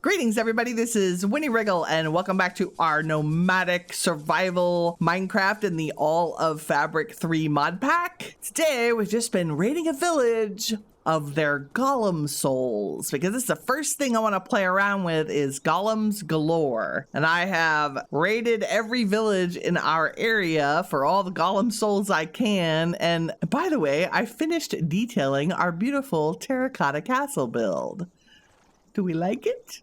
Greetings, everybody. This is Winnie Wriggle, and welcome back to our nomadic survival Minecraft in the All of Fabric 3 mod pack. Today, we've just been raiding a village of their golem souls, because this is the first thing I want to play around with is Golems Galore. And I have raided every village in our area for all the golem souls I can. And by the way, I finished detailing our beautiful terracotta castle build. Do we like it?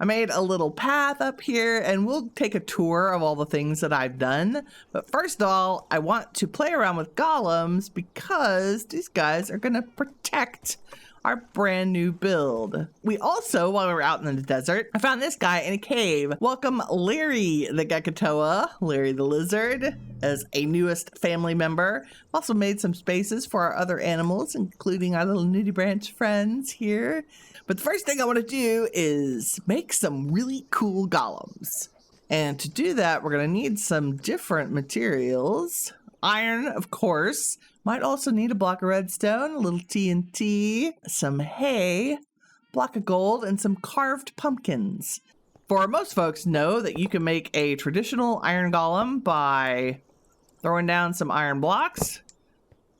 I made a little path up here, and we'll take a tour of all the things that I've done. But first of all, I want to play around with golems because these guys are going to protect our brand new build. We also, while we were out in the desert, I found this guy in a cave. Welcome Larry the Gekatoa, Larry the lizard, as a newest family member. Also made some spaces for our other animals, including our little nudie branch friends here. But the first thing I want to do is make some really cool golems. And to do that, we're going to need some different materials. Iron, of course. Might also need a block of redstone, a little TNT, some hay, block of gold, and some carved pumpkins. For most folks know that you can make a traditional iron golem by throwing down some iron blocks,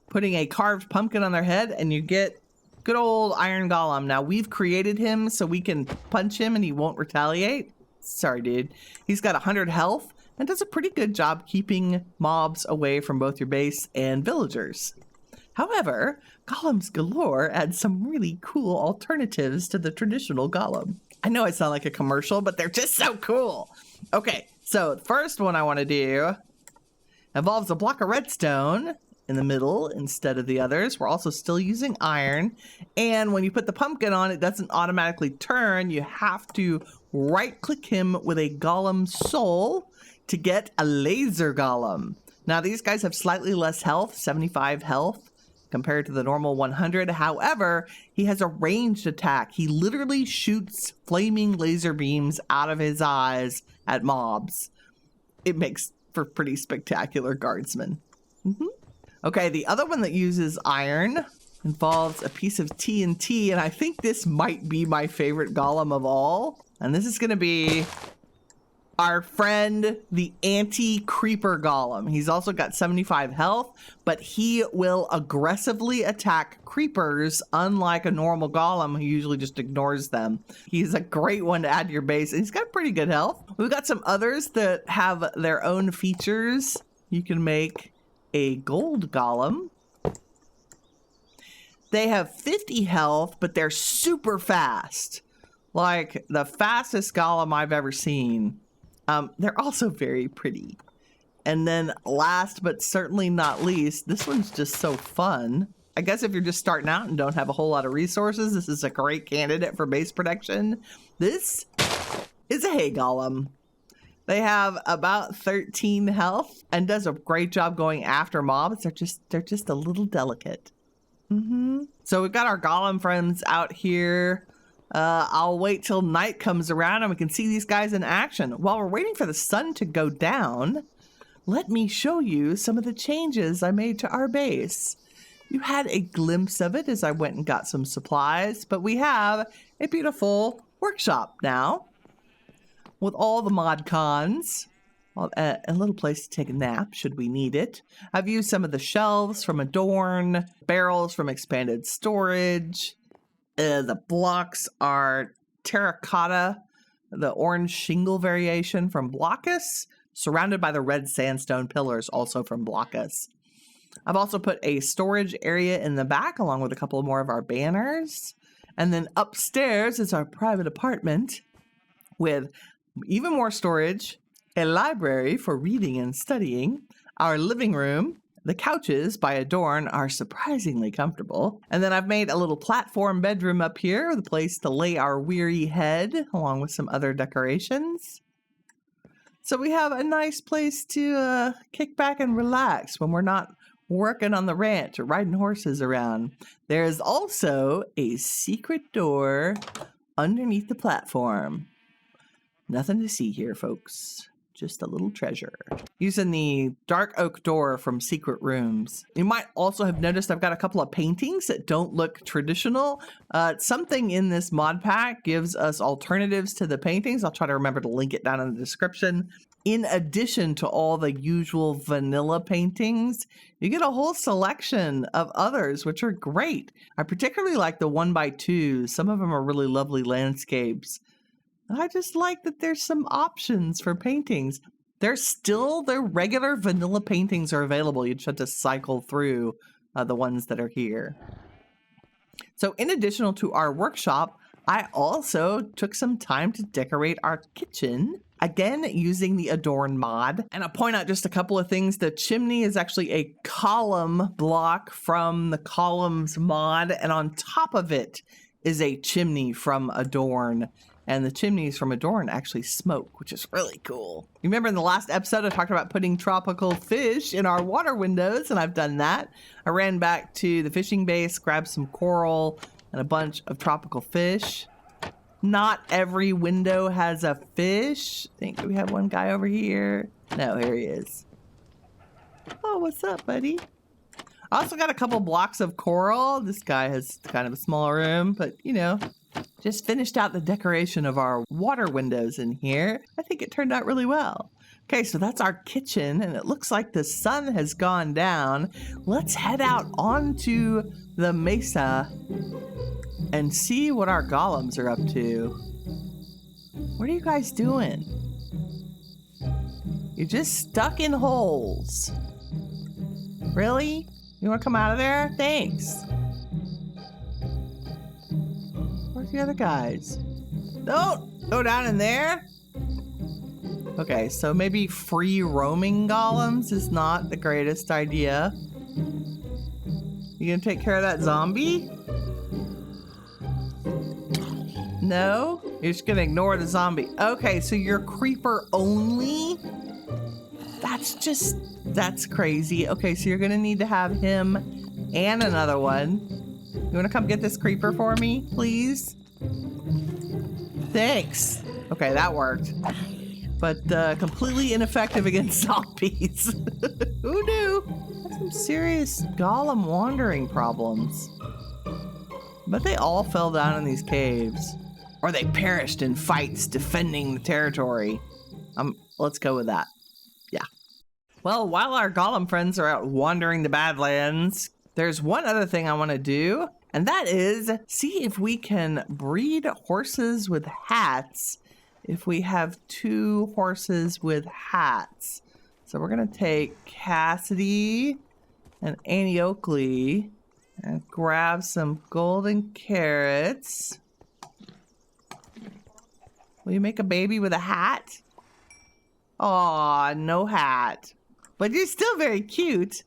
putting a carved pumpkin on their head, and you get good old iron golem. Now, we've created him so we can punch him and he won't retaliate. Sorry, dude. He's got 100 health and does a pretty good job keeping mobs away from both your base and villagers. However, Golems Galore adds some really cool alternatives to the traditional golem. I know I sound like a commercial, but they're just so cool. Okay, so the first one I want to do involves a block of redstone in the middle instead of the others. We're also still using iron, and when you put the pumpkin on, it doesn't automatically turn. You have to right click him with a golem soul to get a laser golem. Now, these guys have slightly less health, 75 health compared to the normal 100. However, he has a ranged attack. He literally shoots flaming laser beams out of his eyes at mobs. It makes for pretty spectacular guardsmen. Okay, the other one that uses iron involves a piece of TNT, and I think this might be my favorite golem of all. And this is going to be our friend, the anti-creeper golem. He's also got 75 health, but he will aggressively attack creepers, unlike a normal golem who usually just ignores them. He's a great one to add to your base, and he's got pretty good health. We've got some others that have their own features. You can make a gold golem. They have 50 health, but they're super fast. Like the fastest golem I've ever seen. They're also very pretty. And then last but certainly not least, this one's just so fun. I guess if you're just starting out and don't have a whole lot of resources, this is a great candidate for base protection. This is a hay golem. They have about 13 health and does a great job going after mobs. They're just a little delicate. So we've got our golem friends out here. I'll wait till night comes around and we can see these guys in action. While we're waiting for the sun to go down, let me show you some of the changes I made to our base. You had a glimpse of it as I went and got some supplies, but we have a beautiful workshop now, with all the mod cons, a little place to take a nap should we need it. I've used some of the shelves from Adorn, barrels from Expanded Storage. The blocks are Terracotta, the orange shingle variation from Blockus, surrounded by the red sandstone pillars also from Blockus. I've also put a storage area in the back along with a couple more of our banners. And then upstairs is our private apartment with even more storage, a library for reading and studying, our living room. The couches by Adorn are surprisingly comfortable. And then I've made a little platform bedroom up here with a place to lay our weary head, along with some other decorations. So we have a nice place to kick back and relax when we're not working on the ranch or riding horses around. There's also a secret door underneath the platform. Nothing to see here, folks. just a little treasure. Using the dark oak door from Secret Rooms. You might also have noticed I've got a couple of paintings that don't look traditional. Something in this mod pack gives us alternatives to the paintings. I'll try to remember to link it down in the description. In addition to all the usual vanilla paintings, you get a whole selection of others, which are great. I particularly like the 1x2. Some of them are really lovely landscapes. I just like that there's some options for paintings. Their regular vanilla paintings are available. You just have to cycle through the ones that are here. So in addition to our workshop, I also took some time to decorate our kitchen. Again, using the Adorn mod. And I'll point out just a couple of things. The chimney is actually a column block from the Columns mod. And on top of it is a chimney from Adorn. And the chimneys from Adorn actually smoke, which is really cool. You remember in the last episode, I talked about putting tropical fish in our water windows, and I've done that. I ran back to the fishing base, grabbed some coral and a bunch of tropical fish. Not every window has a fish. I think we have one guy over here. No, here he is. Oh, what's up, buddy? I also got a couple blocks of coral. This guy has kind of a small room, but you know, just finished out the decoration of our water windows in here. I think it turned out really well. Okay, so that's our kitchen, and it looks like the sun has gone down. Let's head out onto the mesa and see what our golems are up to. What are you guys doing? You're just stuck in holes. Really? You want to come out of there? Thanks. Where's the other guys? Don't go down in there. Okay, so maybe free roaming golems is not the greatest idea. You gonna take care of that zombie? No? You're just gonna ignore the zombie. Okay, so you're creeper only? That's crazy. Okay, so you're gonna need to have him and another one. You wanna come get this creeper for me, please? Thanks. Okay, that worked. But completely ineffective against zombies. Who knew? That's some serious golem wandering problems. But they all fell down in these caves. Or they perished in fights defending the territory. Let's go with that. Yeah. Well, while our golem friends are out wandering the Badlands, there's one other thing I want to do, and that is see if we can breed horses with hats if we have 2 horses with hats. So we're going to take Cassidy and Annie Oakley and grab some golden carrots. Will you make a baby with a hat? Aw, no hat. But you're still very cute.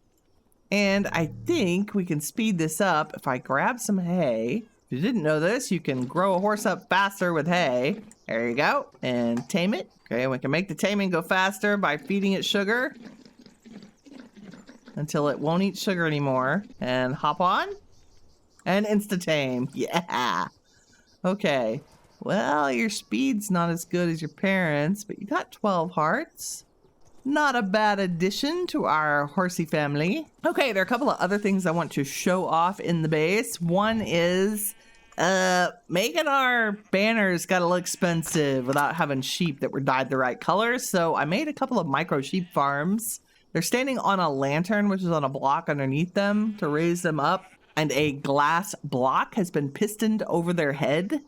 And I think we can speed this up if I grab some hay. If you didn't know this, you can grow a horse up faster with hay. There you go. And tame it. Okay, we can make the taming go faster by feeding it sugar until it won't eat sugar anymore. And hop on. And insta-tame. Yeah. Okay. Well, your speed's not as good as your parents, but you got 12 hearts. Not a bad addition to our horsey family. Okay, there are a couple of other things I want to show off in the base. One is making our banners got a little expensive without having sheep that were dyed the right colors. So I made a couple of micro sheep farms. They're standing on a lantern, which is on a block underneath them to raise them up. And a glass block has been pistoned over their head,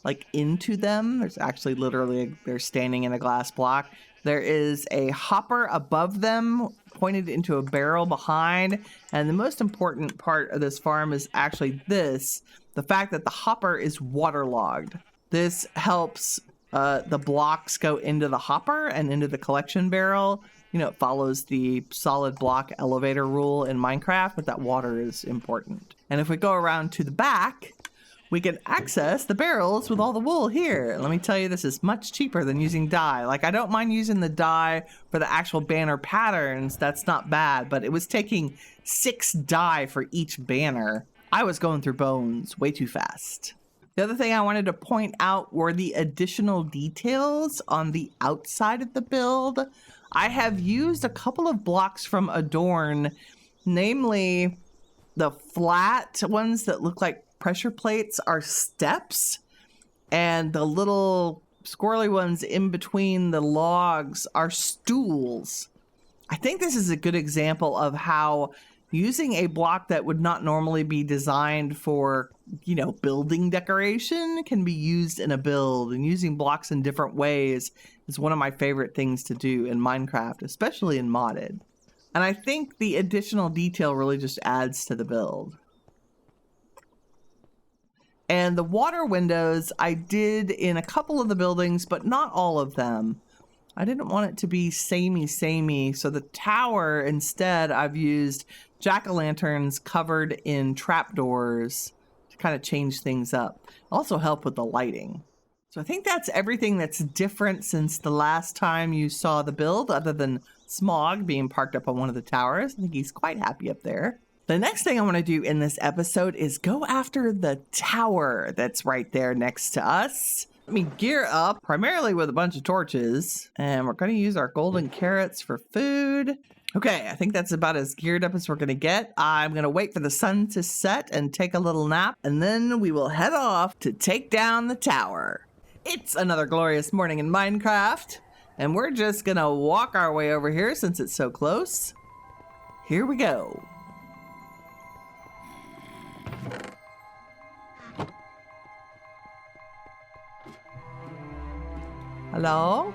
like into them. There's actually literally, they're standing in a glass block. There is a hopper above them pointed into a barrel behind. And the most important part of this farm is actually this, the fact that the hopper is waterlogged. This helps the blocks go into the hopper and into the collection barrel. You know, it follows the solid block elevator rule in Minecraft, but that water is important. And if we go around to the back, we can access the barrels with all the wool here. Let me tell you, this is much cheaper than using dye. Like, I don't mind using the dye for the actual banner patterns. That's not bad, but it was taking 6 dye for each banner. I was going through bones way too fast. The other thing I wanted to point out were the additional details on the outside of the build. I have used a couple of blocks from Adorn, namely the flat ones that look like pressure plates are steps, and the little squirrely ones in between the logs are stools. I think this is a good example of how using a block that would not normally be designed for, you know, building decoration can be used in a build, and using blocks in different ways is one of my favorite things to do in Minecraft, especially in modded. And I think the additional detail really just adds to the build. And the water windows I did in a couple of the buildings, but not all of them. I didn't want it to be samey, so the tower instead I've used jack-o'-lanterns covered in trapdoors to kind of change things up. Also help with the lighting. So I think that's everything that's different since the last time you saw the build, other than Smog being parked up on one of the towers. I think he's quite happy up there. The next thing I want to do in this episode is go after the tower that's right there next to us. Let me gear up, primarily with a bunch of torches, and we're going to use our golden carrots for food. Okay, I think that's about as geared up as we're going to get. I'm going to wait for the sun to set and take a little nap, and then we will head off to take down the tower. It's another glorious morning in Minecraft, and we're just going to walk our way over here since it's so close. Here we go. Hello?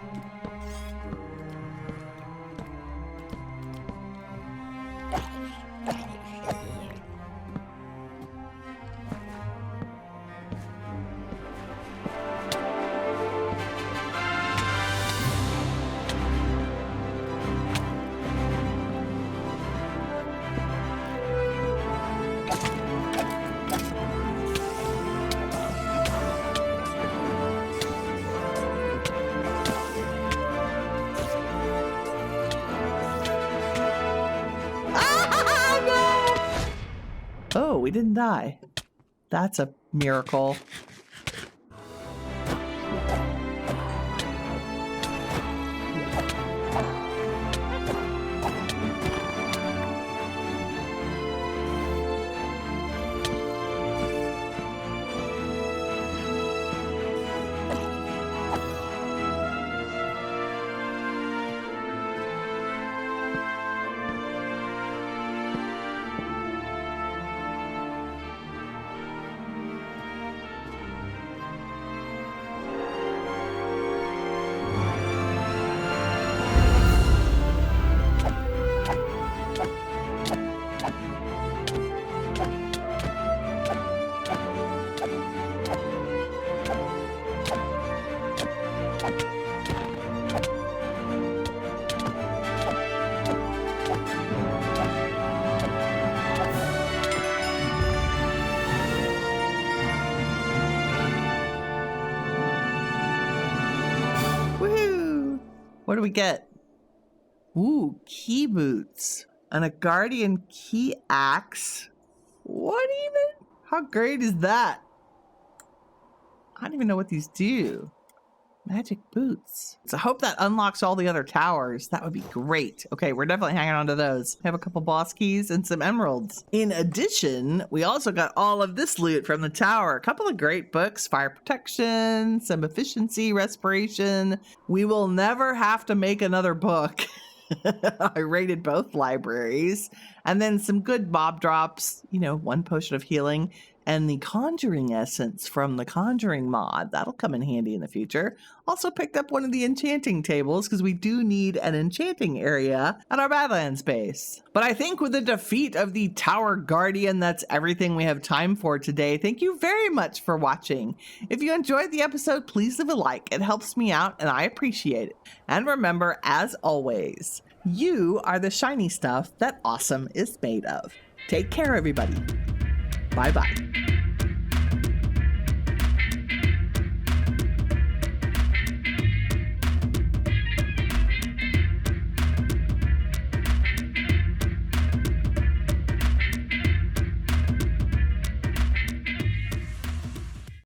Oh, we didn't die. That's a miracle. What do we get? Ooh, key boots and a guardian key axe. What even? How great is that? I don't even know what these do. Magic boots. So I hope that unlocks all the other towers. That would be great. Okay, we're definitely hanging on to those. We have a couple boss keys and some emeralds. In addition, we also got all of this loot from the tower. A couple of great books, fire protection, some efficiency, respiration. We will never have to make another book. I raided both libraries. And then some good mob drops, you know, 1 potion of healing. And the conjuring essence from the conjuring mod. That'll come in handy in the future. Also picked up one of the enchanting tables because we do need an enchanting area at our Badlands base. But I think with the defeat of the Tower Guardian, that's everything we have time for today. Thank you very much for watching. If you enjoyed the episode, please leave a like. It helps me out and I appreciate it. And remember, as always, you are the shiny stuff that awesome is made of. Take care, everybody. Bye-bye.